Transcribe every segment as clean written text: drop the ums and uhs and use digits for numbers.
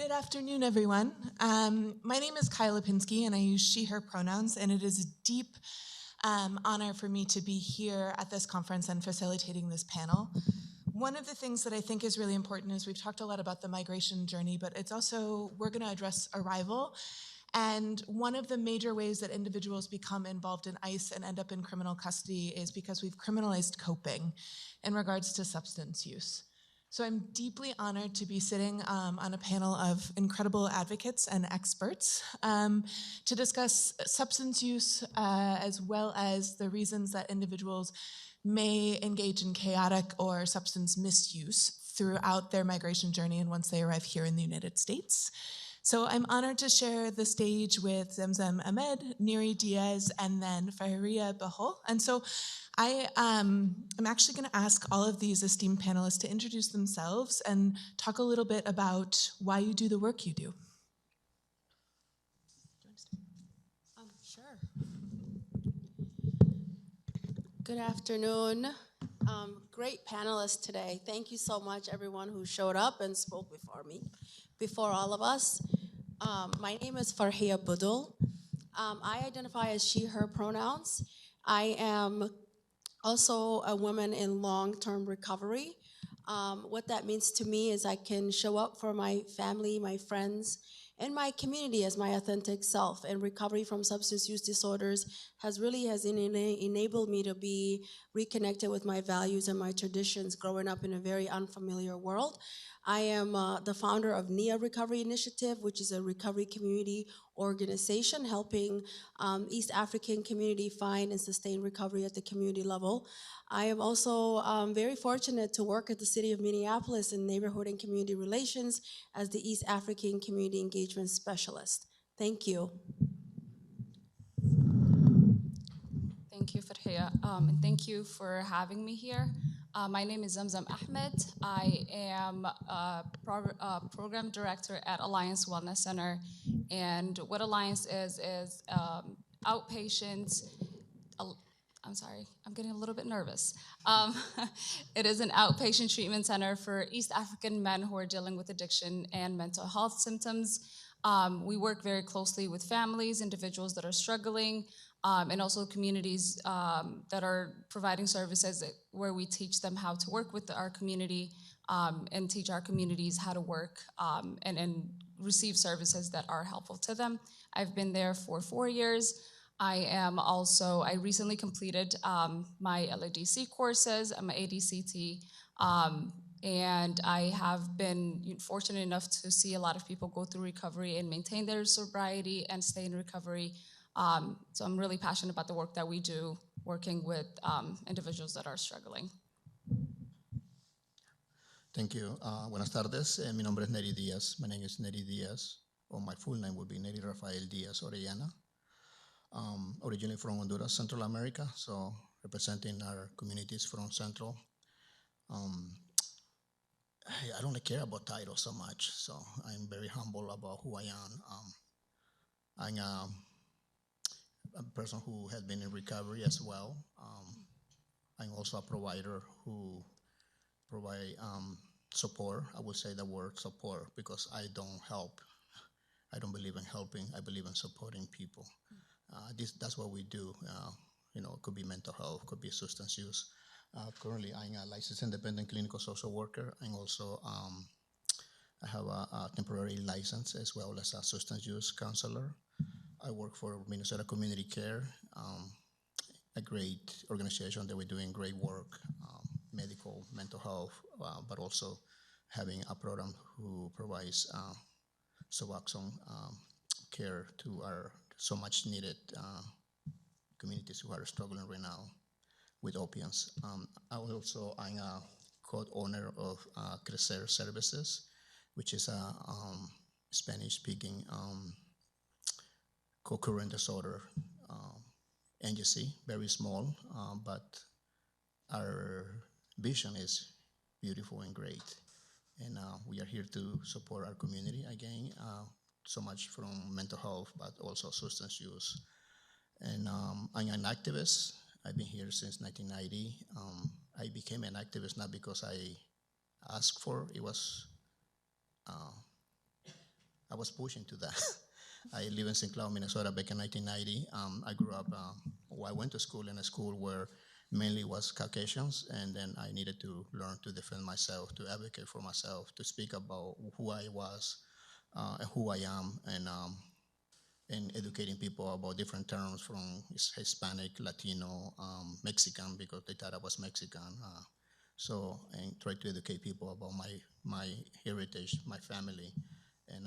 Good afternoon, everyone. My name is Kyle Lipinski, and I use she, her pronouns, and it is a deep honor for me to be here at this conference and facilitating this panel. One of the things that I think is really important is we've talked a lot about the migration journey, but it's also, we're going to address arrival. And one of the major ways that individuals become involved in ICE and end up in criminal custody is because we've criminalized coping in regards to substance use. So I'm deeply honored to be sitting on a panel of incredible advocates and experts to discuss substance use as well as the reasons that individuals may engage in chaotic or substance misuse throughout their migration journey and once they arrive here in the United States. So I'm honored to share the stage with Zemzem Ahmed, Neri Diaz, and then Faria Bahol. And so I'm actually going to ask all of these esteemed panelists to introduce themselves and talk a little bit about why you do the work you do. Sure. Good afternoon. Great panelists today. Thank you so much, everyone who showed up and spoke before all of us. My name is Faria Bahol. I identify as she, her pronouns. I am also a woman in long-term recovery. What that means to me is I can show up for my family, my friends, and my community as my authentic self. And recovery from substance use disorders has enabled me to be reconnected with my values and my traditions growing up in a very unfamiliar world. I am the founder of NIA Recovery Initiative, which is a recovery community organization helping East African community find and sustain recovery at the community level. I am also very fortunate to work at the city of Minneapolis in neighborhood and community relations as the East African Community Engagement Specialist. Thank you. Thank you, Faria, and thank you for having me here. My name is Zemzem Ahmed. I am a program director at Alliance Wellness Center. And what Alliance is outpatient, I'm sorry, I'm getting a little bit nervous. It is an outpatient treatment center for East African men who are dealing with addiction and mental health symptoms. We work very closely with families, individuals that are struggling, and also communities that are providing services where we teach them how to work with our community and teach our communities how to work and receive services that are helpful to them. I've been there for 4 years. I recently completed my LADC courses. I'm an ADCT, and I have been fortunate enough to see a lot of people go through recovery and maintain their sobriety and stay in recovery. So I'm really passionate about the work that we do, working with individuals that are struggling. Thank you. Buenas tardes. Mi nombre es Neri Diaz. My name is Neri Diaz, or my full name would be Neri Rafael Diaz Orellana. Originally from Honduras, Central America, so representing our communities from Central. I don't care about titles so much, so I'm very humble about who I am. I'm a person who has been in recovery as well. I'm also a provider who provide support. I would say the word support because I don't help. I don't believe in helping. I believe in supporting people. That's what we do. It could be mental health, could be substance use. Currently, I'm a licensed independent clinical social worker. And also, I have a temporary license as well as a substance use counselor. I work for Minnesota Community Care, a great organization that we're doing great work, medical, mental health, but also having a program who provides Suboxone care to our so much needed communities who are struggling right now with opiates. I'm a co-owner of Crecer Services, which is a Spanish-speaking co-current disorder agency, very small, but our vision is beautiful and great. And we are here to support our community again, so much from mental health, but also substance use. And I'm an activist. I've been here since 1990. I became an activist not because I asked for it. It was I was pushing to that. I live in St. Cloud, Minnesota, back in 1990. I grew up, I went to school in a school where mainly was Caucasians, and then I needed to learn to defend myself, to advocate for myself, to speak about who I was, and who I am, and educating people about different terms from Hispanic, Latino, Mexican, because they thought I was Mexican. And try to educate people about my heritage, my family. And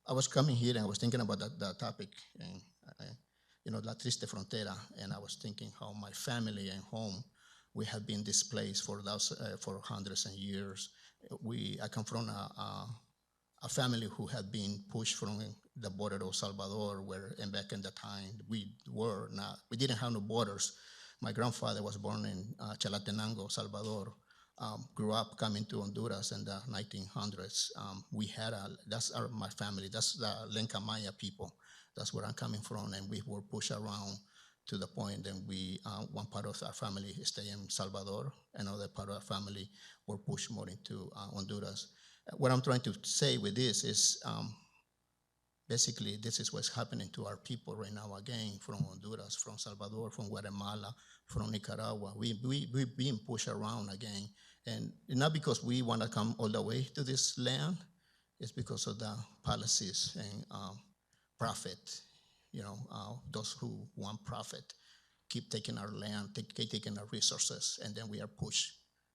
I was coming here and I was thinking about that topic, and La Triste Frontera, and I was thinking how my family and home, we have been displaced for hundreds of years. I come from a family who had been pushed from the border of Salvador, and back in the time we didn't have no borders. My grandfather was born in Chalatenango, Salvador. Grew up coming to Honduras in the 1900s. My family, that's the Lenca Maya people. That's where I'm coming from, and we were pushed around to the point that one part of our family stayed in Salvador, another part of our family were pushed more into Honduras. What I'm trying to say with this is, basically, this is what's happening to our people right now again, from Honduras, from Salvador, from Guatemala, from Nicaragua. We've been pushed around again. And not because we want to come all the way to this land, it's because of the policies and profit. Those who want profit keep taking our land, keep taking our resources, and then we are pushed.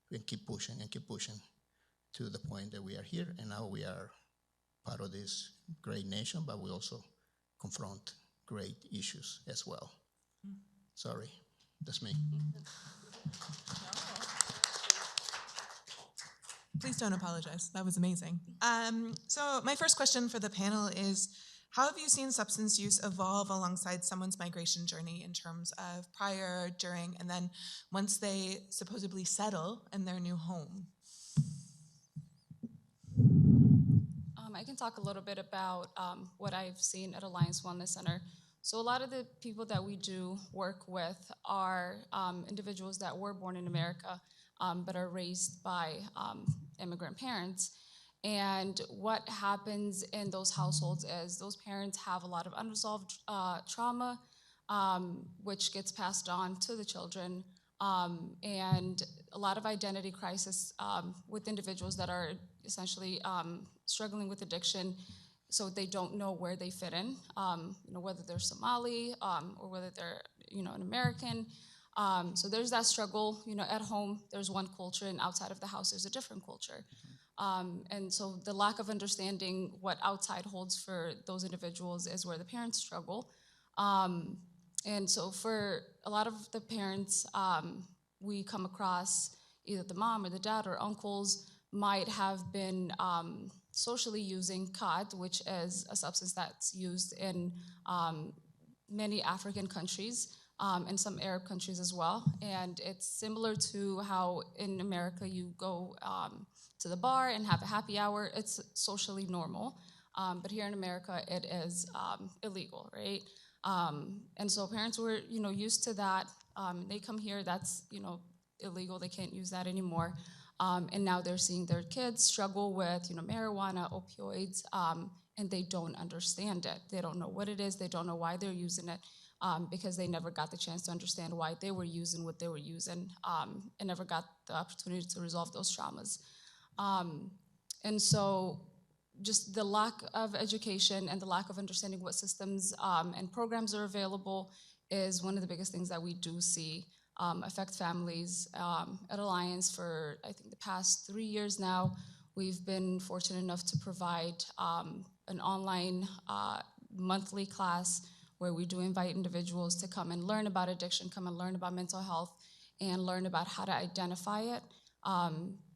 We keep pushing and keep pushing to the point that we are here, and now we are part of this great nation, but we also confront great issues as well. Sorry, that's me. Please don't apologize. That was amazing. So my first question for the panel is, how have you seen substance use evolve alongside someone's migration journey in terms of prior, during, and then once they supposedly settle in their new home? I can talk a little bit about what I've seen at Alliance Wellness Center. So a lot of the people that we do work with are individuals that were born in America, but are raised by immigrant parents. And what happens in those households is those parents have a lot of unresolved trauma, which gets passed on to the children, and a lot of identity crisis with individuals that are essentially struggling with addiction, so they don't know where they fit in, whether they're Somali or whether they're an American. So there's that struggle. At home there's one culture, and outside of the house there's a different culture. And so the lack of understanding what outside holds for those individuals is where the parents struggle. And so for a lot of the parents, we come across either the mom or the dad or uncles might have been socially using khat, which is a substance that's used in many African countries, and some Arab countries as well. And it's similar to how in America you go to the bar and have a happy hour. It's socially normal. But here in America, it is illegal, right? And so parents were, used to that. They come here, that's, illegal. They can't use that anymore. And now they're seeing their kids struggle with, marijuana, opioids, and they don't understand it. They don't know what it is. They don't know why they're using it, because they never got the chance to understand why they were using what they were using, and never got the opportunity to resolve those traumas. And so just the lack of education and the lack of understanding what systems and programs are available is one of the biggest things that we do see affect families. At Alliance, for I think the past 3 years now, we've been fortunate enough to provide an online monthly class where we do invite individuals to come and learn about addiction, come and learn about mental health, and learn about how to identify it.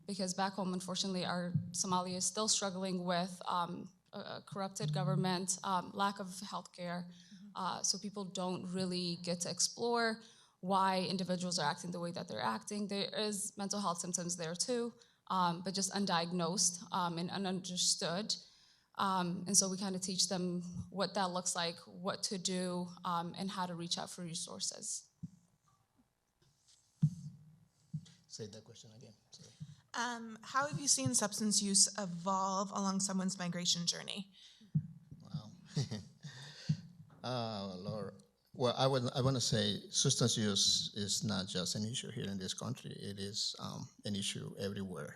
Because back home, unfortunately, Somalia is still struggling with a corrupted government, lack of healthcare. So people don't really get to explore why individuals are acting the way that they're acting. There is mental health symptoms there too, but just undiagnosed and ununderstood. And so we kind of teach them what that looks like, what to do, and how to reach out for resources. Say that question again. Sorry. How have you seen substance use evolve along someone's migration journey? Lord. Well, I want to say substance use is not just an issue here in this country. It is an issue everywhere.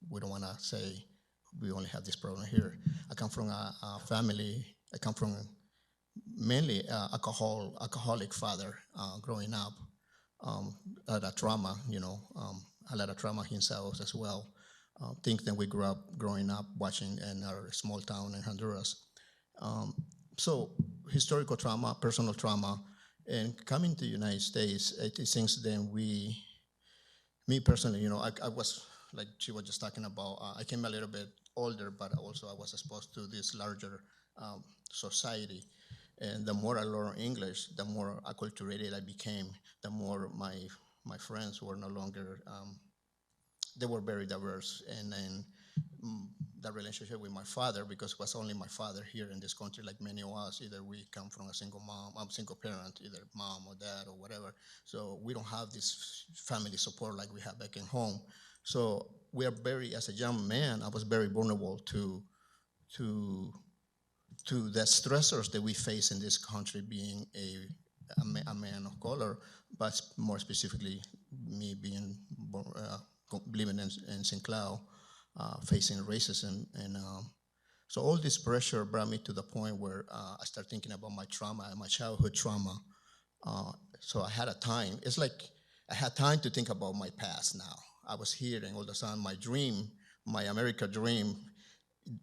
We don't want to say we only have this problem here. I come from a family. I come from mainly alcoholic father growing up. Had a trauma, a lot of trauma himself as well. Things that we grew up growing up watching in our small town in Honduras. Um, so historical trauma, personal trauma, and coming to the United States, it seems then me personally, I was, like she was just talking about, I came a little bit older, but also I was exposed to this larger society. And the more I learned English, the more acculturated I became, the more my friends were no longer, they were very diverse. And then the relationship with my father, because it was only my father here in this country, like many of us, either we come from a single single parent, either mom or dad or whatever. So we don't have this family support like we have back in home. So we are as a young man, I was very vulnerable to the stressors that we face in this country, being a man of color, but more specifically, me being living in St. Cloud, facing racism. And so all this pressure brought me to the point where I started thinking about my trauma, my childhood trauma. So I had a time. It's like I had time to think about my past now. I was here, and all of a sudden my dream, my American dream,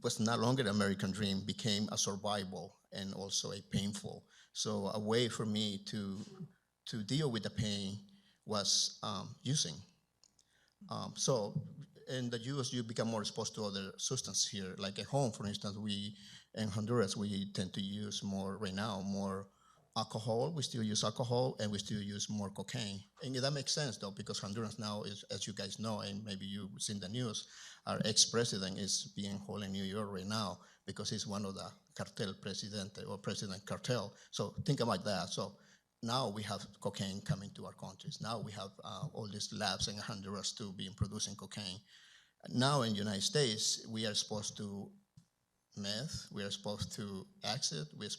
was no longer an American dream, became a survival and also a painful. So a way for me to deal with the pain was using. So in the U.S., you become more exposed to other substances here. Like at home, for instance, in Honduras, we tend to use more right now, more alcohol. We still use alcohol, and we still use more cocaine. And that makes sense, though, because Honduras now is, as you guys know, and maybe you've seen the news, our ex-president is being held in New York right now because he's one of the cartel president or president cartel. So think about that. So now we have cocaine coming to our countries. Now we have all these labs in Honduras to be producing cocaine. Now in the United States, we are exposed to meth, we are exposed to acid, we are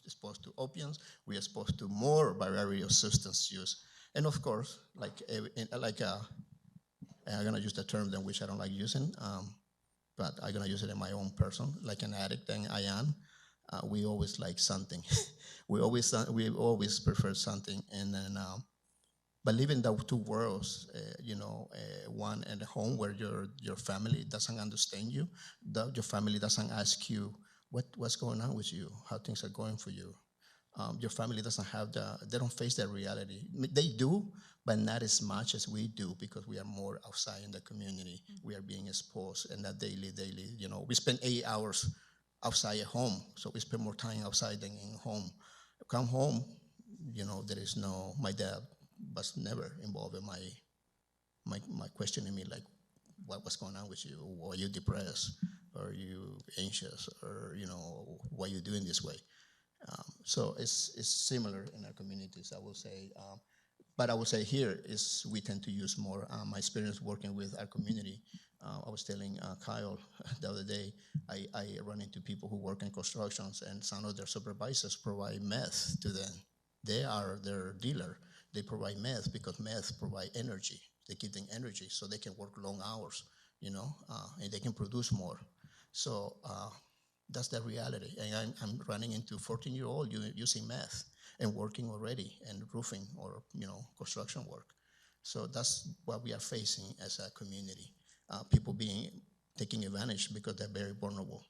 exposed to opiates, we are exposed to more variety of substance use. And of course, I'm gonna use the term that which I don't like using, but I'm gonna use it in my own person, like an addict that I am. We always like something. we always prefer something, and then but living the two worlds, one at home where your family doesn't understand you, your family doesn't ask you what's going on with you, how things are going for you. Your family doesn't have they don't face that reality. They do, but not as much as we do because we are more outside in the community. Mm-hmm. We are being exposed, and that daily, we spend 8 hours outside at home, so we spend more time outside than in home. Come home, there is my dad was never involved in my questioning me, like, what's going on with you? Or are you depressed? Or are you anxious? Or, why are you doing this way? So it's similar in our communities, I will say. But I would say here is we tend to use more. My experience working with our community, I was telling Kyle the other day, I run into people who work in constructions, and some of their supervisors provide meth to them. They are their dealer. They provide meth because meth provide energy. They give them energy so they can work long hours, and they can produce more. So that's the reality. And I'm running into 14-year-old using meth and working already in roofing or construction work. So that's what we are facing as a community. People taking advantage because they're very vulnerable.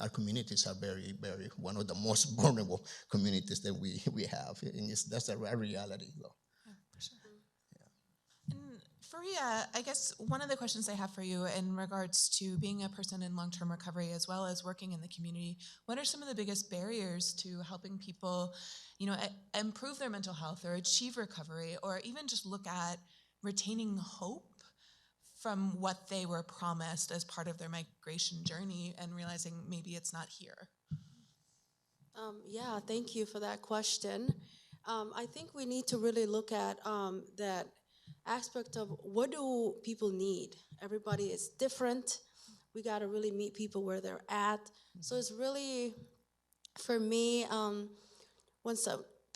Our communities are very, very one of the most vulnerable communities that we have. And that's a reality, though. Yeah, for sure. Yeah. And Faria, I guess one of the questions I have for you in regards to being a person in long-term recovery as well as working in the community, what are some of the biggest barriers to helping people, improve their mental health or achieve recovery, or even just look at retaining hope from what they were promised as part of their migration journey and realizing maybe it's not here? Yeah, thank you for that question. I think we need to really look at that aspect of what do people need. Everybody is different. We got to really meet people where they're at. So it's really For me, once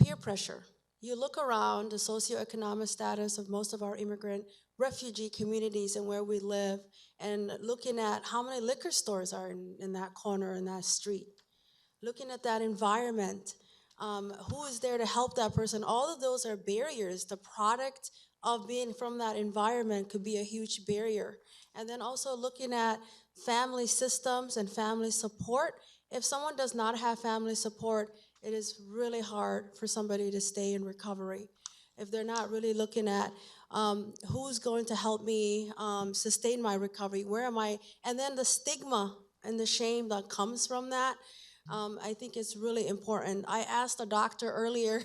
peer pressure. You look around the socioeconomic status of most of our immigrant refugee communities and where we live, and looking at how many liquor stores are in that corner, in that street. Looking at that environment, who is there to help that person? All of those are barriers. The product of being from that environment could be a huge barrier. And then also looking at family systems and family support. If someone does not have family support, it is really hard for somebody to stay in recovery. If they're not really looking at who's going to help me sustain my recovery, where am I? And then the stigma and the shame that comes from that, I think it's really important. I asked a doctor earlier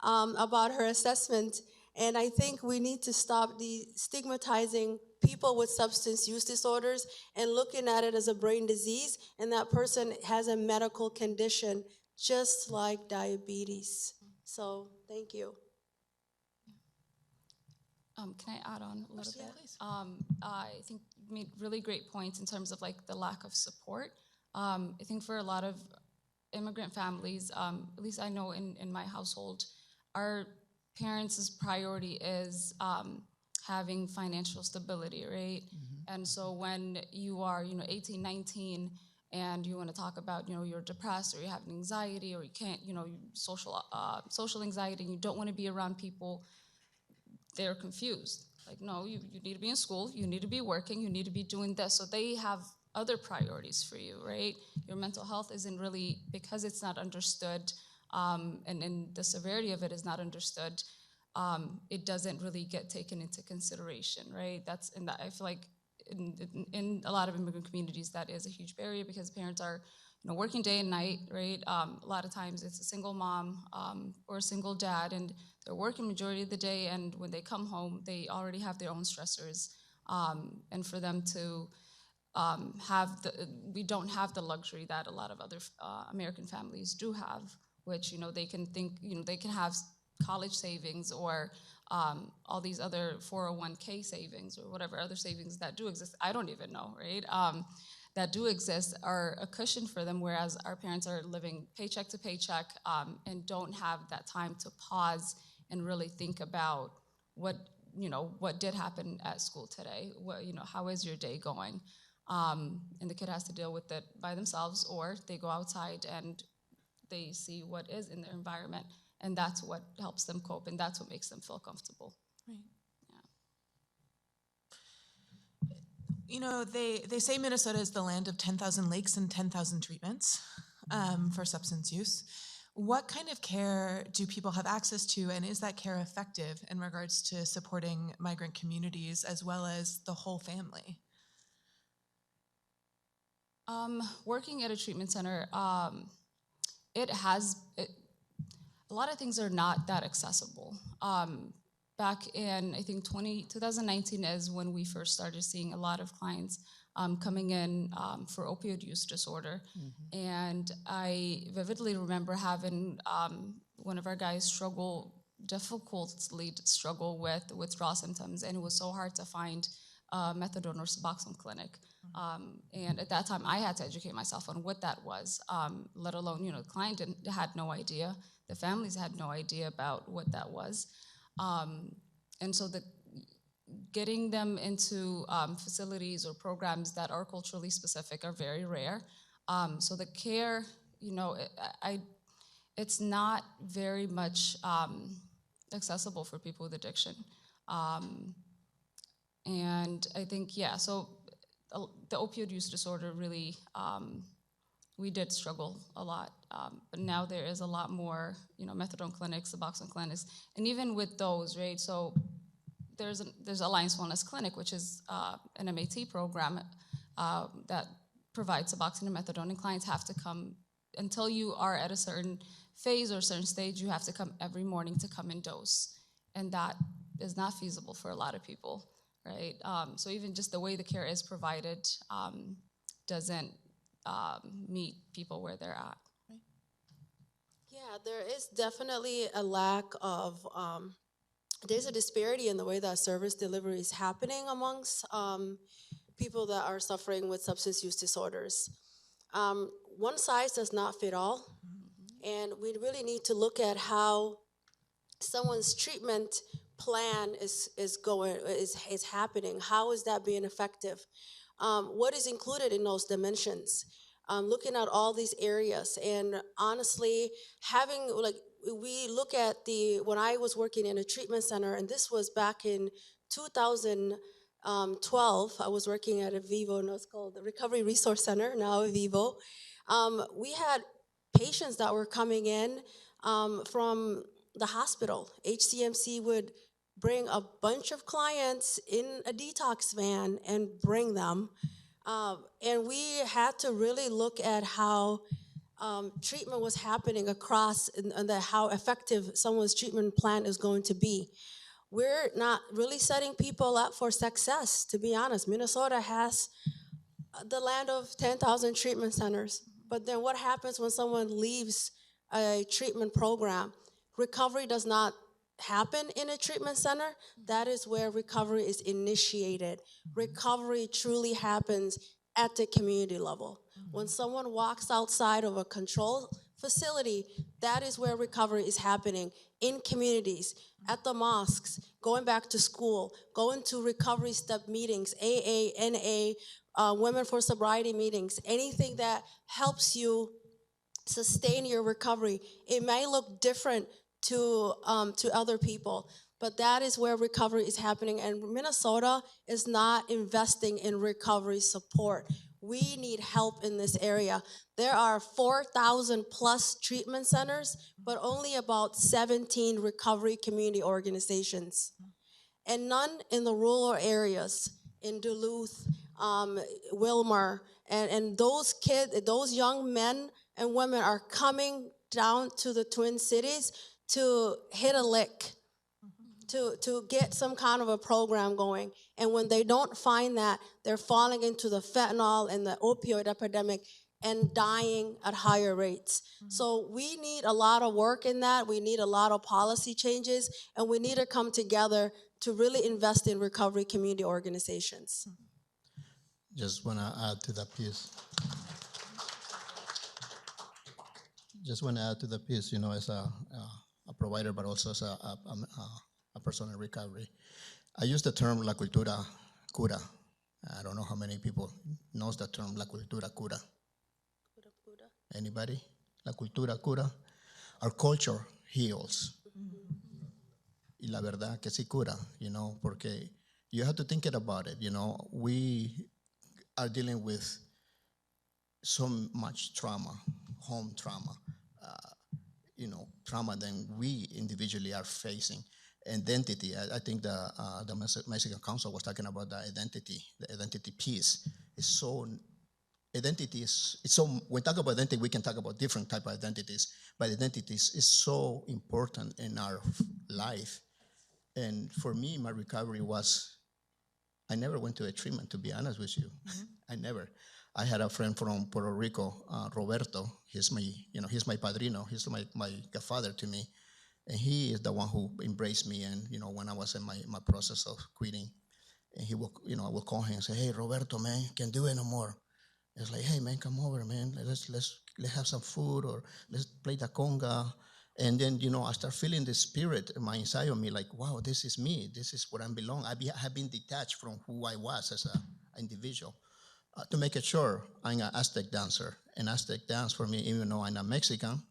about her assessment, and I think we need to stop stigmatizing people with substance use disorders and looking at it as a brain disease, and that person has a medical condition just like diabetes. So thank you. Can I add on a little Yeah, bit? please. I think you made really great points in terms of like the lack of support. I think for a lot of immigrant families, at least I know in my household, our parents' priority is having financial stability, right? And so when you are, 18, 19, and you want to talk about, you're depressed or you have anxiety or you can't, social anxiety, and you don't want to be around people, they're confused. Like, no, you need to be in school, you need to be working, you need to be doing this. So they have other priorities for you, right? Your mental health isn't really, because it's not understood, and the severity of it is not understood, it doesn't really get taken into consideration, right? And I feel like in a lot of immigrant communities, that is a huge barrier because parents are, working day and night, right? A lot of times it's a single mom or a single dad, and they're working majority of the day, and when they come home, they already have their own stressors, and for them to we don't have the luxury that a lot of other American families do have, which, they can think, they can have college savings or all these other 401k savings or whatever other savings that do exist. I don't even know, right? That do exist are a cushion for them, whereas our parents are living paycheck to paycheck and don't have that time to pause and really think about what did happen at school today. How is your day going? And the kid has to deal with it by themselves, or they go outside and they see what is in their environment, and that's what helps them cope, and that's what makes them feel comfortable. Right. Yeah. They say Minnesota is the land of 10,000 lakes and 10,000 treatments for substance use. What kind of care do people have access to, and is that care effective in regards to supporting migrant communities as well as the whole family? Working at a treatment center, a lot of things are not that accessible. Back in, I think, 2019 is when we first started seeing a lot of clients coming in for opioid use disorder. Mm-hmm. And I vividly remember having one of our guys difficultly struggle with withdrawal symptoms, and it was so hard to find a methadone or Suboxone clinic. And at that time, I had to educate myself on what that was, let alone, the client had no idea. The families had no idea about what that was. And so getting them into facilities or programs that are culturally specific are very rare. So the care, it's not very much accessible for people with addiction. And I think, so the opioid use disorder really, we did struggle a lot. But now there is a lot more, methadone clinics, Suboxone clinics, and even with those, right? So there's Alliance Wellness Clinic, which is an MAT program that provides Suboxone and methadone, and clients have to come until you are at a certain phase or a certain stage. You have to come every morning to come and dose, and that is not feasible for a lot of people, right? So even just the way the care is provided doesn't meet people where they're at. Right. Yeah, there is definitely a lack of, there's a disparity in the way that service delivery is happening amongst people that are suffering with substance use disorders. One size does not fit all, and we really need to look at how someone's treatment plan is happening. How is that being effective? What is included in those dimensions? Looking at all these areas, and honestly, having we look at when I was working in a treatment center, and this was back in 2012. I was working at a Vivo, and it's called the Recovery Resource Center, now a Vivo. We had patients that were coming in from the hospital. HCMC would bring a bunch of clients in a detox van and bring them. And we had to really look at how treatment was happening across and how effective someone's treatment plan is going to be. We're not really setting people up for success, to be honest. Minnesota has the land of 10,000 treatment centers. But then what happens when someone leaves a treatment program? Recovery does not happen in a treatment center. That is where recovery is initiated. Recovery truly happens at the community level. When someone walks outside of a control facility, that is where recovery is happening, in communities, at the mosques, going back to school, going to recovery step meetings, AA, NA, Women for Sobriety meetings, anything that helps you sustain your recovery. It may look different to other people, but that is where recovery is happening. And Minnesota is not investing in recovery support. We need help in this area. There are 4,000 plus treatment centers, but only about 17 recovery community organizations. And none in the rural areas, in Duluth, Wilmer, and those young men and women are coming down to the Twin Cities to hit a lick, to get some kind of a program going. And when they don't find that, they're falling into the fentanyl and the opioid epidemic and dying at higher rates. So we need a lot of work in that. We need a lot of policy changes, and we need to come together to really invest in recovery community organizations. Just want to add to that piece. Just want to add to the piece, as a provider, but also as a person in recovery. I use the term la cultura cura. I don't know how many people knows the term la cultura cura. Anybody? La cultura cura. Our culture heals. Y la verdad que sí cura, porque you have to think about it, we are dealing with so much trauma, home trauma, trauma that we individually are facing. Identity, I think the Mexican Council was talking about the identity piece. Identity is so, when we talk about identity, we can talk about different type of identities, but identities is so important in our life. And for me, my recovery was, I never went to a treatment, to be honest with you. I never. I had a friend from Puerto Rico, Roberto. He's my padrino. He's my godfather to me. And he is the one who embraced me. And, when I was in my process of quitting, and he will, I will call him and say, hey, Roberto, man, can't do it no more. It's like, hey, man, come over, man. Let's have some food, or let's play the conga. And then, I start feeling the spirit inside of me, like, wow, this is me. This is where I belong. I have been detached from who I was as an individual. To make it short, I'm an Aztec dancer. And Aztec dance, for me, even though I'm not Mexican,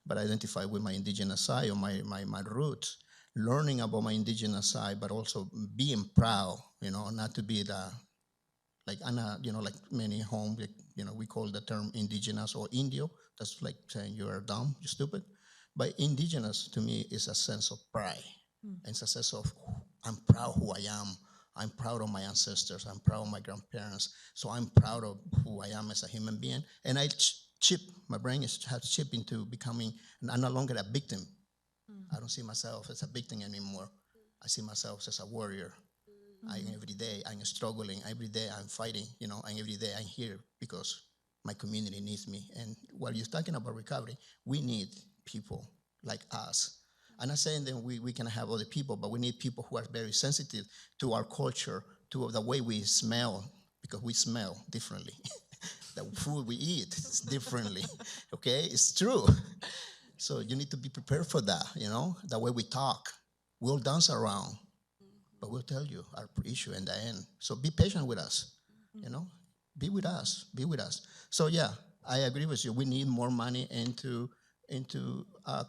but I identify with my indigenous side or my roots, learning about my indigenous side, but also being proud, not to be like many home, we call the term indigenous or Indio. That's like saying you are dumb, you're stupid. But indigenous to me is a sense of pride. It's a sense of, I'm proud who I am. I'm proud of my ancestors. I'm proud of my grandparents. So I'm proud of who I am as a human being. And my brain has chipped into becoming, I'm no longer a victim. I don't see myself as a victim anymore. I see myself as a warrior. Every day I'm struggling. Every day I'm fighting, and every day I'm here because my community needs me. And while you're talking about recovery, we need people like us. I'm not saying that we can have other people, but we need people who are very sensitive to our culture, to the way we smell, because we smell differently. The food we eat is differently, okay? It's true. So you need to be prepared for that, the way we talk. We'll dance around, but we'll tell you our issue in the end. So be patient with us, be with us, be with us. So yeah, I agree with you. We need more money into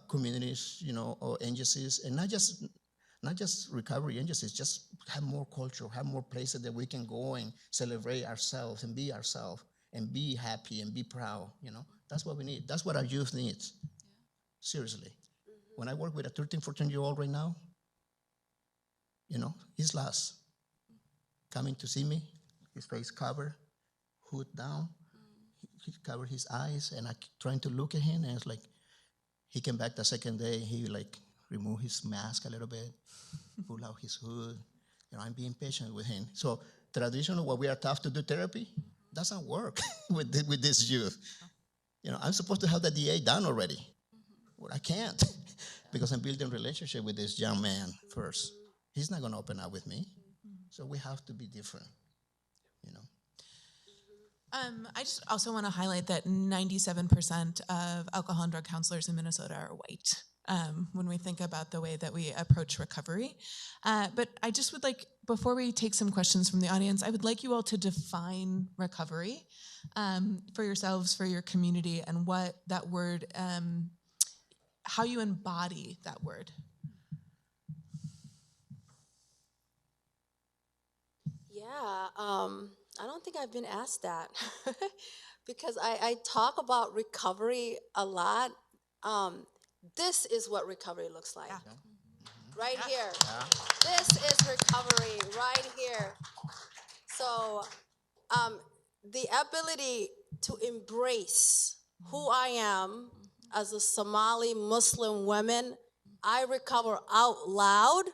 communities, or agencies, and not just recovery agencies, just have more culture, have more places that we can go and celebrate ourselves and be ourselves and be happy and be proud, That's what we need. That's what our youth needs. Seriously. When I work with a 13, 14-year-old right now, he's lost. Coming to see me, his face covered, hood down, he covered his eyes, and I trying to look at him, and it's like, he came back the second day, he removed his mask a little bit, pull out his hood. I'm being patient with him. So traditionally, what we are tough to do therapy doesn't work with this youth. I'm supposed to have the DA done already. Well, I can't because I'm building a relationship with this young man first. He's not going to open up with me. So we have to be different, I just also want to highlight that 97% of alcohol and drug counselors in Minnesota are white. When we think about the way that we approach recovery. But I just would like, before we take some questions from the audience, I would like you all to define recovery for yourselves, for your community, and what that word, how you embody that word. Yeah, I don't think I've been asked that because I talk about recovery a lot. This is what recovery looks like. Yeah. Right here. Yeah. This is recovery right here. So the ability to embrace who I am as a Somali Muslim woman, I recover out loud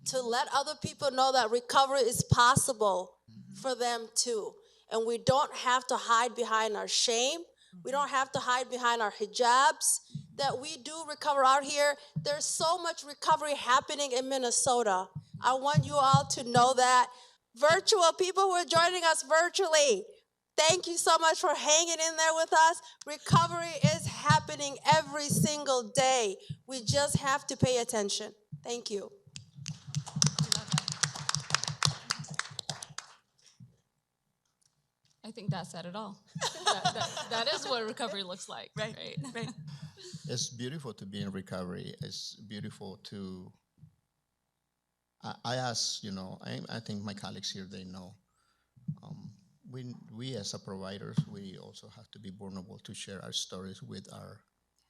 to let other people know that recovery is possible for them too. And we don't have to hide behind our shame. We don't have to hide behind our hijabs. That we do recover out here. There's so much recovery happening in Minnesota. I want you all to know that. Virtual people who are joining us virtually, thank you so much for hanging in there with us. Recovery is happening every single day. We just have to pay attention. Thank you. I think that said it all. that is what recovery looks like. Right. It's beautiful to be in recovery. It's beautiful to, I ask, I think my colleagues here, they know, we as a providers, we also have to be vulnerable to share our stories with our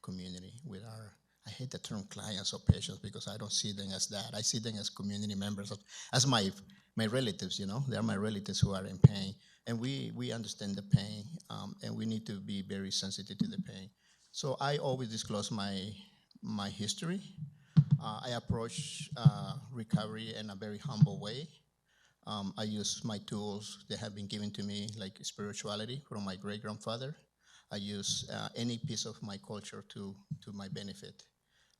community, I hate the term clients or patients because I don't see them as that. I see them as community members, as my relatives, they're my relatives who are in pain. And we understand the pain, and we need to be very sensitive to the pain. So I always disclose my history. I approach recovery in a very humble way. I use my tools that have been given to me, like spirituality from my great-grandfather. I use any piece of my culture to my benefit.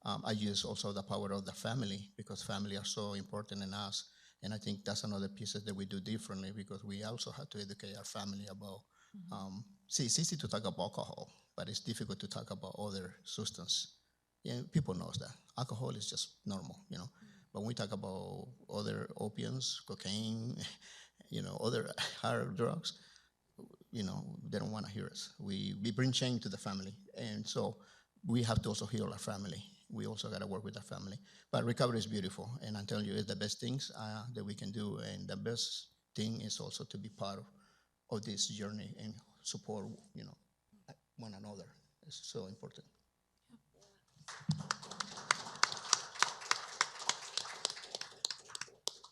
I use also the power of the family because family are so important in us. And I think that's another piece that we do differently because we also have to educate our family about, see, it's easy to talk about alcohol, but it's difficult to talk about other substance. Yeah, people knows that. Alcohol is just normal, But when we talk about other opiates, cocaine, other hard drugs, they don't want to hear us. We bring shame to the family. And so we have to also heal our family. We also got to work with our family. But recovery is beautiful. And I'm telling you, it's the best things that we can do. And the best thing is also to be part of this journey and support, one another. It's so important.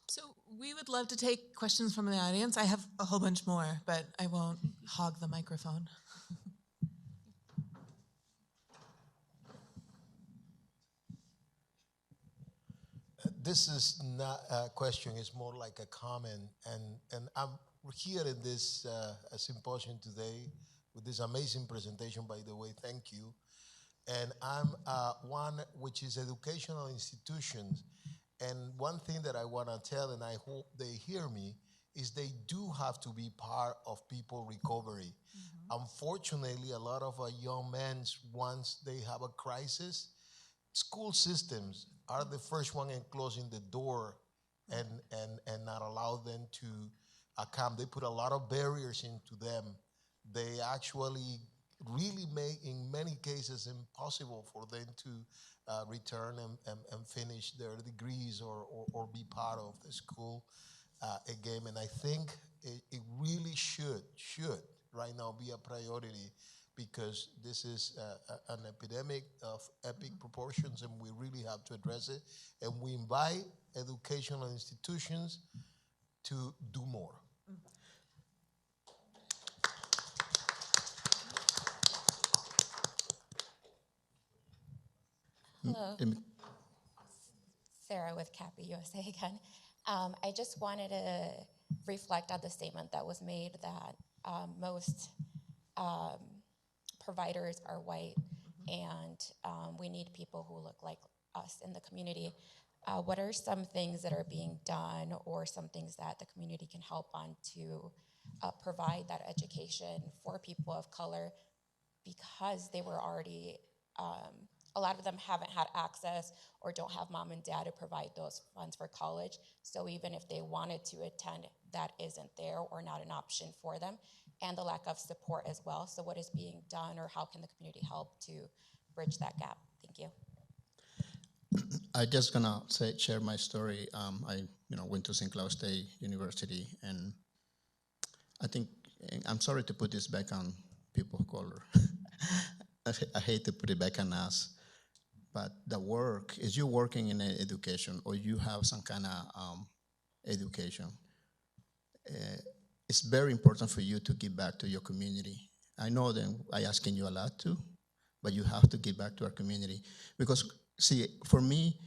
So we would love to take questions from the audience. I have a whole bunch more, but I won't hog the microphone. This is not a question, it's more like a comment. And I'm here in this symposium today with this amazing presentation, by the way, thank you. And I'm one which is educational institutions. And one thing that I want to tell, and I hope they hear me, is they do have to be part of people recovery. Unfortunately, a lot of young men, once they have a crisis, school systems are the first one in closing the door and not allow them to come. They put a lot of barriers into them. They actually really make, in many cases, impossible for them to return and finish their degrees or be part of the school again. And I think it really should right now be a priority because this is an epidemic of epic proportions and we really have to address it. And we invite educational institutions to do more. Hello, Sarah with Kappa USA again. I just wanted to reflect on the statement that was made that most providers are white and we need people who look like us in the community. What are some things that are being done or some things that the community can help on to provide that education for people of color because they were already a lot of them haven't had access or don't have mom and dad to provide those funds for college. So even if they wanted to attend, that isn't there or not an option for them, and the lack of support as well. So what is being done or how can the community help to bridge that gap? Thank you. I just gonna share my story. I went to St. Cloud State University, and I think I'm sorry to put this back on people of color. I hate to put it back on us, but the work is you working in education or you have some kind of education. It's very important for you to give back to your community. I know that I asking you a lot too, but you have to give back to our community because see, for me,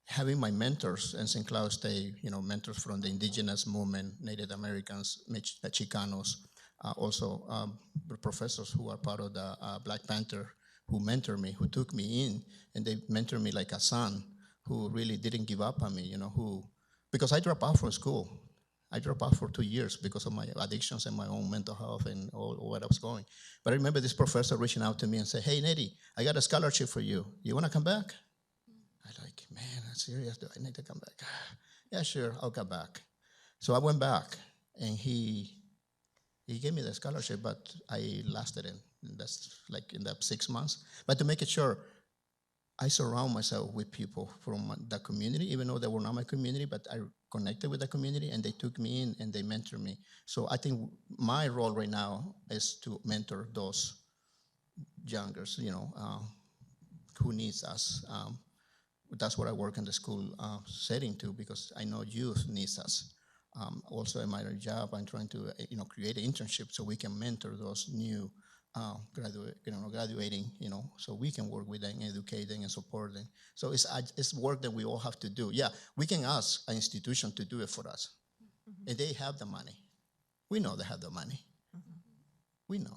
having my mentors in St. Cloud State, mentors from the indigenous movement, Native Americans, Chicanos, also professors who are part of the Black Panther who mentored me, who took me in, and they mentored me like a son who really didn't give up on me, because I dropped out from school. I dropped out for 2 years because of my addictions and my own mental health and all what I was going. But I remember this professor reaching out to me and said, "Hey, Nettie, I got a scholarship for you. You want to come back?" I like, man, I'm serious. Do I need to come back? Yeah, sure, I'll come back. So I went back, and he gave me the scholarship, but I lasted it. That's like in that 6 months. But to make it sure, I surround myself with people from the community, even though they were not my community, but I connected with the community, and they took me in, and they mentored me. So I think my role right now is to mentor those youngers, who needs us. That's what I work in the school setting too, because I know youth needs us. Also in my job, I'm trying to create an internship so we can mentor those new graduating, so we can work with them, educate them, and support them. So it's work that we all have to do. Yeah, we can ask an institution to do it for us, and they have the money. We know they have the money. We know,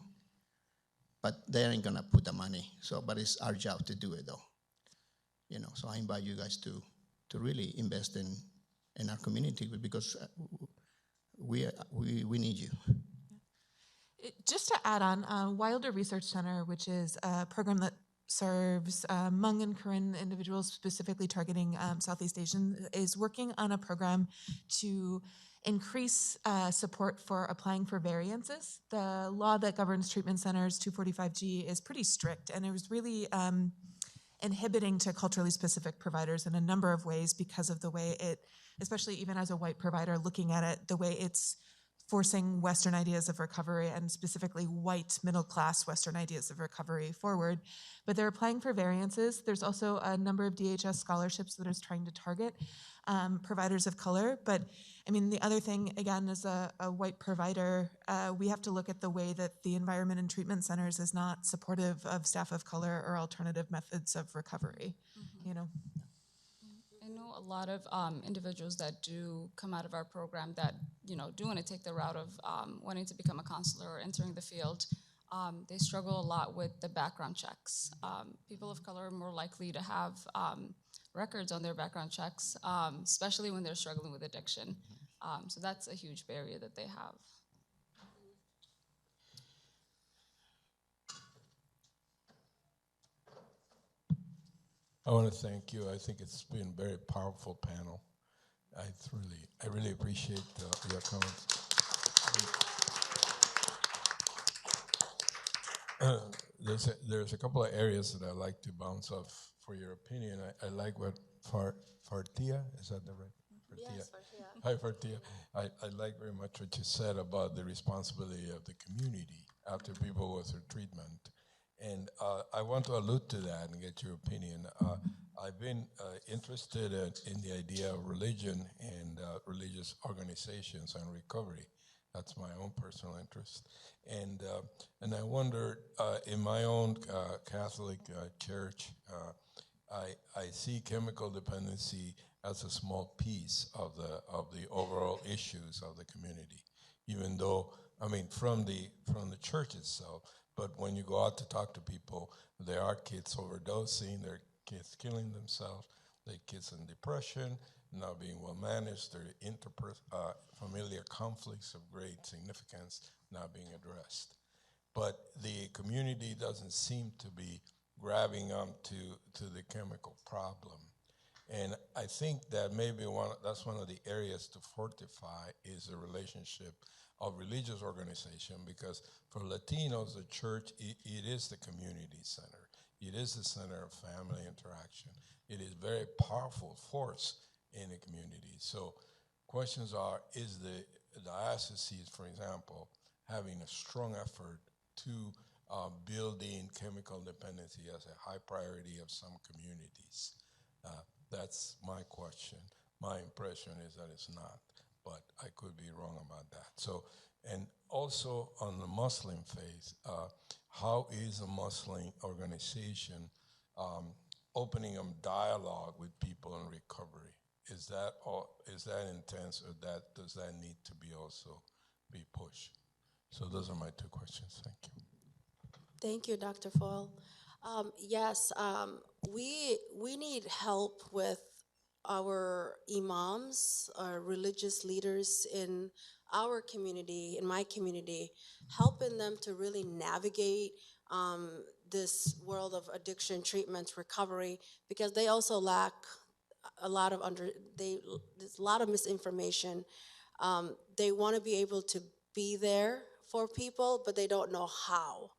but they ain't gonna put the money. So, but it's our job to do it though. So I invite you guys to really invest in our community because we need you. Just to add on, Wilder Research Center, which is a program that serves Hmong and Karen individuals, specifically targeting Southeast Asian, is working on a program to increase support for applying for variances. The law that governs treatment centers, 245G, is pretty strict, and it was really inhibiting to culturally specific providers in a number of ways because of the way it, especially even as a white provider looking at it, the way it's forcing Western ideas of recovery and specifically white middle-class Western ideas of recovery forward. But they're applying for variances. There's also a number of DHS scholarships that is trying to target providers of color. But I mean, the other thing, again, as a white provider, we have to look at the way that the environment in treatment centers is not supportive of staff of color or alternative methods of recovery, I know a lot of individuals that do come out of our program that, do want to take the route of wanting to become a counselor or entering the field. They struggle a lot with the background checks. People of color are more likely to have records on their background checks, especially when they're struggling with addiction. So that's a huge barrier that they have. I want to thank you. I think it's been a very powerful panel. I really appreciate your comments. There's a couple of areas that I like to bounce off for your opinion. I like what Fartia, is that the right? Fartia. Yes, Fartia. Hi, Fartia. I like very much what you said about the responsibility of the community after people go through treatment. And I want to allude to that and get your opinion. I've been interested in the idea of religion and religious organizations and recovery. That's my own personal interest. And I wonder, in my own Catholic church, I see chemical dependency as a small piece of the overall issues of the community, even though, I mean, from the church itself. But when you go out to talk to people, there are kids overdosing, there are kids killing themselves, there are kids in depression, not being well managed, there are familiar conflicts of great significance not being addressed. But the community doesn't seem to be grabbing onto the chemical problem. And I think that maybe that's one of the areas to fortify is the relationship of religious organization, because for Latinos, the church, it is the community center. It is the center of family interaction. It is a very powerful force in the community. So questions are, is the diocese, for example, having a strong effort to building chemical dependency as a high priority of some communities? That's my question. My impression is that it's not, but I could be wrong about that. So, and also on the Muslim faith, how is a Muslim organization opening up dialogue with people in recovery? Is that intense, or does that need to be also be pushed? So those are my two questions. Thank you. Thank you, Dr. Foyle. Yes, we need help with our imams, our religious leaders in our community, in my community, helping them to really navigate this world of addiction treatment recovery, because they also lack a lot of there's a lot of misinformation. They want to be able to be there for people, but they don't know how.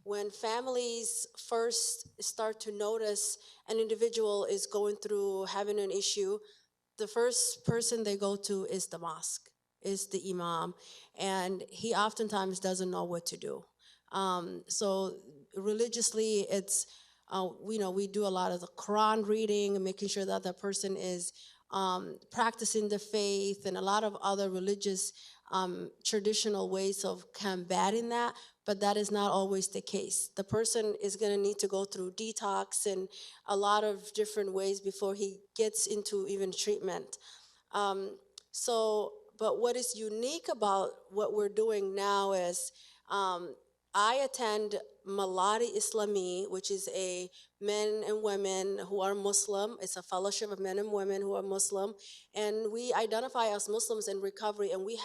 When families first start to notice an individual is going through having an issue, the first person they go to is the mosque, is the imam, and he oftentimes doesn't know what to do. So religiously, it's we do a lot of the Quran reading and making sure that the person is practicing the faith, and a lot of other religious traditional ways of combating that, but that is not always the case. The person is going to need to go through detox and a lot of different ways before he gets into even treatment. But what is unique about what we're doing now is I attend Maladi Islami, which is a men and women who are Muslim. It's a fellowship of men and women who are Muslim. And we identify as Muslims in recovery, and we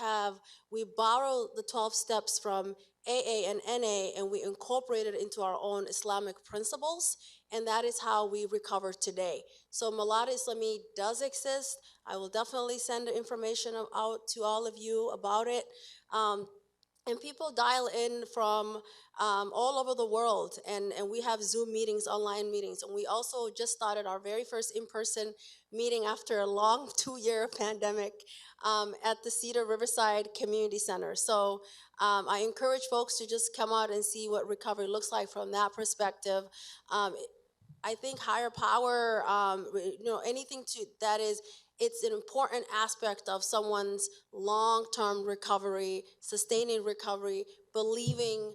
borrow the 12 steps from AA and NA, and we incorporate it into our own Islamic principles, and that is how we recover today. So Maladi Islami does exist. I will definitely send the information out to all of you about it. And people dial in from all over the world, and we have Zoom meetings, online meetings, and we also just started our very first in-person meeting after a long 2-year pandemic at the Cedar Riverside Community Center. So I encourage folks to just come out and see what recovery looks like from that perspective. I think higher power, anything that is, it's an important aspect of someone's long-term recovery, sustaining recovery, believing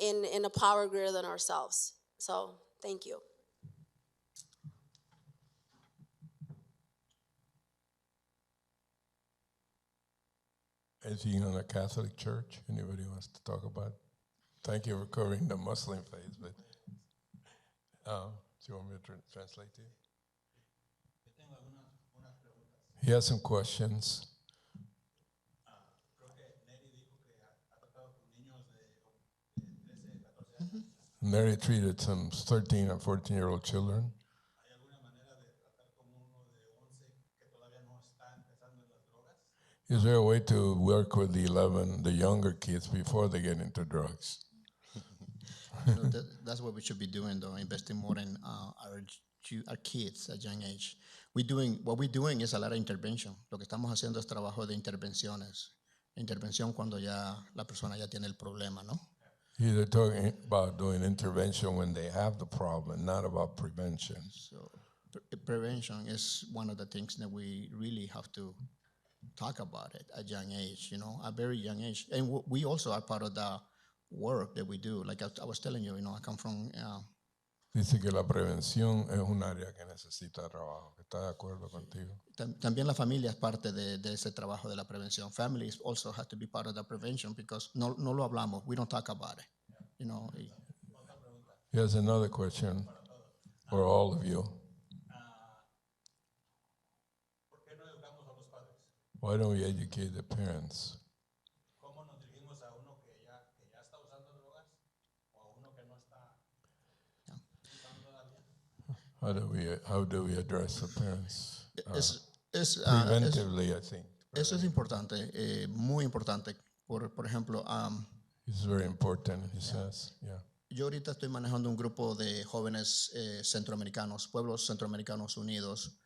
in a power greater than ourselves. So, thank you. Anything on the Catholic Church? Anybody wants to talk about? Thank you for covering the Muslim faith, but do you want me to translate to you? He has some questions. Mary treated some 13 and 14-year-old children. Is there a way to work with the younger kids before they get into drugs? That's what we should be doing, though, investing more in our kids at young age. What we're doing is a lot of intervention. Lo que estamos haciendo es trabajo de intervenciones. Intervención cuando ya la persona ya tiene el problema, ¿no? They're talking about doing intervention when they have the problem, not about prevention. So prevention is one of the things that we really have to talk about it at young age, a very young age. And we also are part of the work that we do. Like I was telling you, I come from... Dice que la prevención es un área que necesita trabajo. ¿Está de acuerdo contigo? También la familia es parte de ese trabajo de la prevención. Families also have to be part of the prevention because no lo hablamos. We don't talk about it. Here's another question for all of you. Why don't we educate the parents? How do we address the parents? Preventively, I think. Eso es importante, muy importante. Por ejemplo, it's very important, he says. Yeah. Yo ahorita estoy manejando un grupo de jóvenes centroamericanos, pueblos centroamericanos unidos.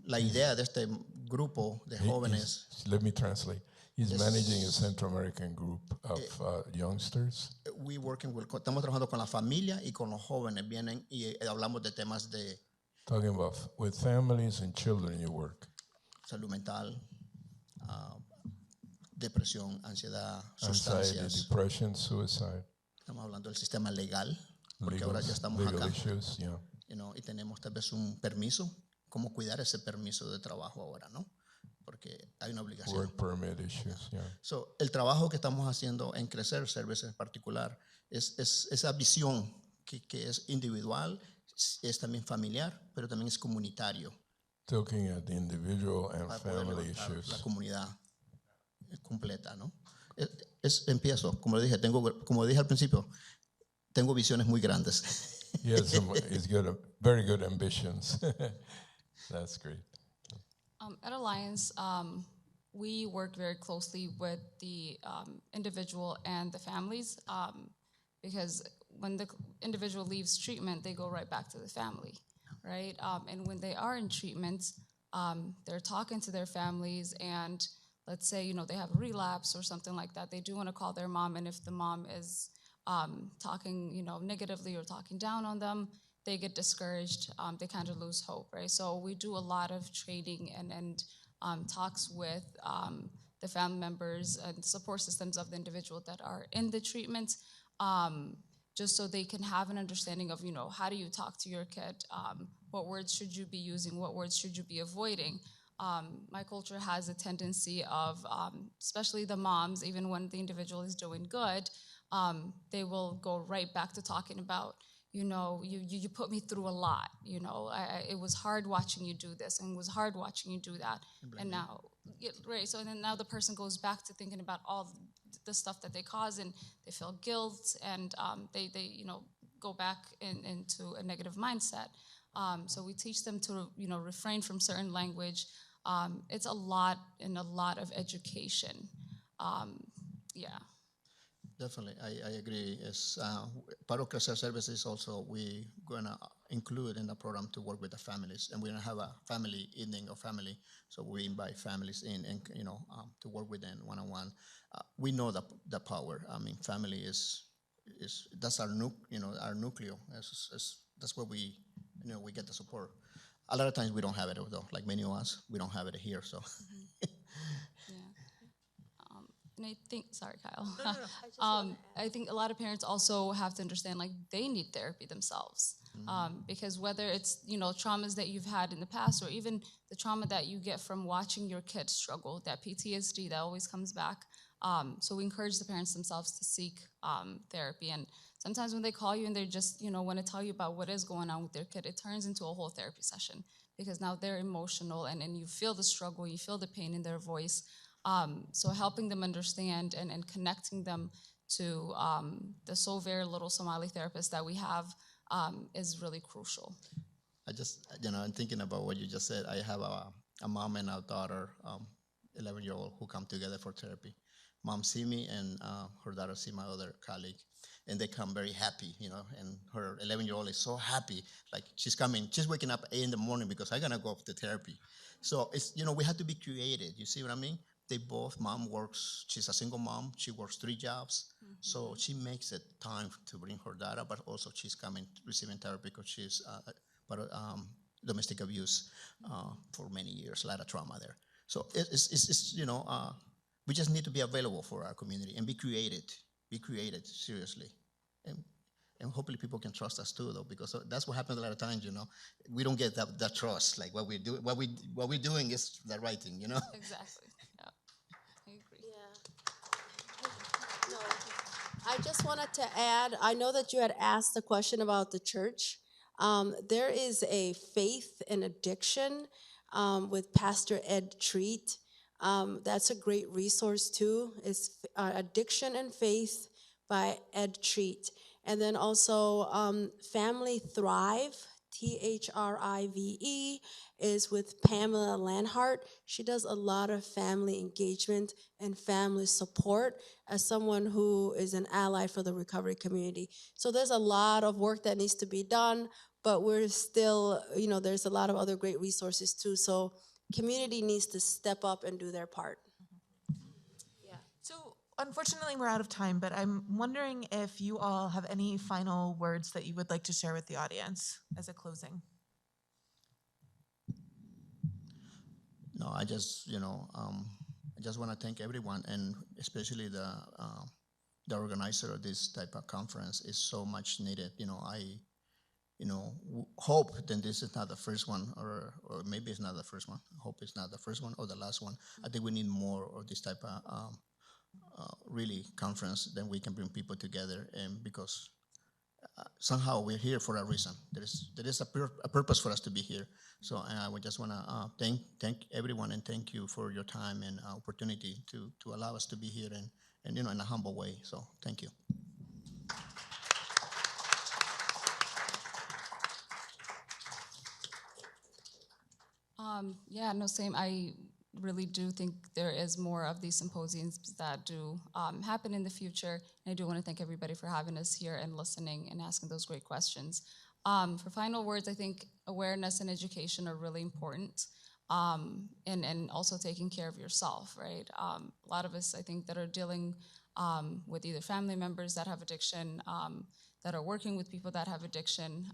La idea de este grupo de jóvenes... Let me translate. He's managing a Central American group of youngsters. Estamos trabajando con la familia y con los jóvenes. Vienen y hablamos de temas de... Talking about with families and children you work. Salud mental, depresión, ansiedad, sustancias. Anxiety, depression, suicide. Estamos hablando del sistema legal, porque ahora ya estamos acá. Issues, yeah. Y tenemos tal vez un permiso. ¿Cómo cuidar ese permiso de trabajo ahora, no? Porque hay una obligación. Work permit issues, yeah. So, el trabajo que estamos haciendo en Crecer Services en particular es esa visión que es individual, es también familiar, pero también es comunitario. Looking at the individual and family issues. La comunidad completa, ¿no? Empiezo, como dije al principio, tengo visiones muy grandes. Yes, he's got very good ambitions. That's great. At Alliance, we work very closely with the individual and the families because when the individual leaves treatment, they go right back to the family, right? And when they are in treatment, they're talking to their families, and let's say, they have a relapse or something like that. They do want to call their mom, and if the mom is talking, negatively or talking down on them, they get discouraged, they kind of lose hope, right? So we do a lot of training and talks with the family members and support systems of the individual that are in the treatment, just so they can have an understanding of, how do you talk to your kid? What words should you be using? What words should you be avoiding? My culture has a tendency of, especially the moms, even when the individual is doing good, they will go right back to talking about, you put me through a lot, it was hard watching you do this, and it was hard watching you do that. And now, right, so then now the person goes back to thinking about all the stuff that they caused, and they feel guilt, and they go back into a negative mindset. So we teach them to, refrain from certain language. It's a lot of education. Yeah. Definitely, I agree. Part of Crecer Services also we're going to include in the program to work with the families, and we're going to have a family evening or family. So we invite families in, and to work with them one-on-one. We know the power. I mean, family is that's our our nucleo. That's where we we get the support. A lot of times we don't have it though. Like many of us, we don't have it here. So. And I think, sorry, Kyle. I think a lot of parents also have to understand, like, they need therapy themselves. Because whether it's, traumas that you've had in the past, or even the trauma that you get from watching your kid struggle, that PTSD that always comes back. So we encourage the parents themselves to seek therapy. And sometimes when they call you and they just, want to tell you about what is going on with their kid, it turns into a whole therapy session, because now they're emotional, and you feel the struggle, you feel the pain in their voice. So helping them understand and connecting them to the so very little Somali therapists that we have is really crucial. I just, I'm thinking about what you just said. I have a mom and a daughter. 11-year-old who come together for therapy. Mom see me, and her daughter see my other colleague, and they come very happy, and her 11-year-old is so happy, like she's waking up 8 in the morning because I'm gonna go to therapy. So it's, we have to be creative. You see what I mean? Mom works, she's a single mom, she works 3 jobs. So she makes it time to bring her daughter, but also she's coming, receiving therapy because she's, domestic abuse for many years, a lot of trauma there. So it's we just need to be available for our community and be created seriously, and hopefully people can trust us too, though, because that's what happens a lot of times. We don't get that trust. Like what we're doing is the right thing. Exactly. Yeah, I agree. Yeah. No, I just wanted to add, I know that you had asked the question about the church. There is a faith and addiction with Pastor Ed Treat. That's a great resource too. It's Addiction and Faith by Ed Treat. And then also Family Thrive, THRIVE, is with Pamela Lanhart. She does a lot of family engagement and family support as someone who is an ally for the recovery community. So there's a lot of work that needs to be done, but we're still, there's a lot of other great resources too. So community needs to step up and do their part. Yeah. So unfortunately, we're out of time, but I'm wondering if you all have any final words that you would like to share with the audience as a closing. No, I just want to thank everyone, and especially the organizer of this type of conference is so much needed. I hope that this is not the first one, or maybe it's not the first one. I hope it's not the first one or the last one. I think we need more of this type of really conference. Then we can bring people together, and because somehow we're here for a reason. There is a purpose for us to be here. So I would just want to thank everyone, and thank you for your time and opportunity to allow us to be here, and in a humble way. So thank you. Same. I really do think there is more of these symposiums that do happen in the future. And I do want to thank everybody for having us here and listening and asking those great questions. For final words, I think awareness and education are really important, and also taking care of yourself, right? A lot of us, I think, that are dealing with either family members that have addiction, that are working with people that have addiction.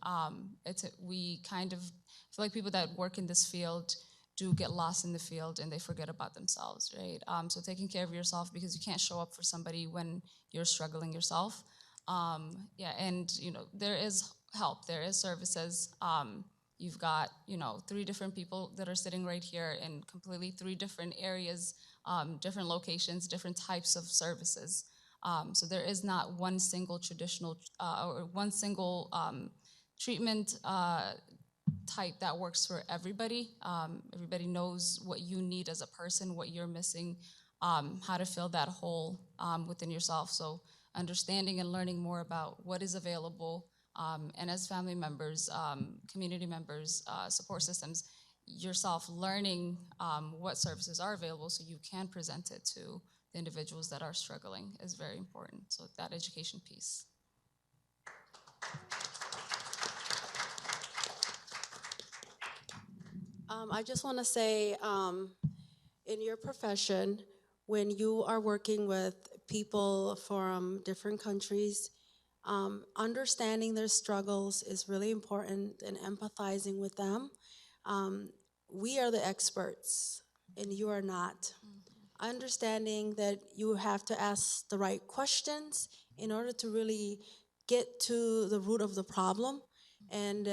We kind of feel like people that work in this field do get lost in the field and they forget about themselves, right? So taking care of yourself, because you can't show up for somebody when you're struggling yourself. There is help, there is services. You've got, 3 different people that are sitting right here in completely 3 different areas, different locations, different types of services. So there is not one single traditional or one single treatment type that works for everybody. Everybody knows what you need as a person, what you're missing, how to fill that hole within yourself. So understanding and learning more about what is available, and as family members, community members, support systems, yourself learning what services are available so you can present it to the individuals that are struggling is very important. So that education piece. I just want to say, in your profession, when you are working with people from different countries, understanding their struggles is really important, and empathizing with them. We are the experts, and you are not. Understanding that you have to ask the right questions in order to really get to the root of the problem. And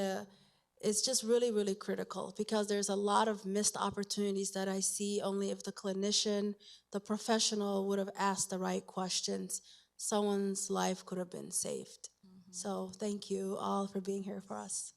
it's just really, really critical, because there's a lot of missed opportunities that I see. Only if the clinician, the professional would have asked the right questions, someone's life could have been saved. So thank you all for being here for us.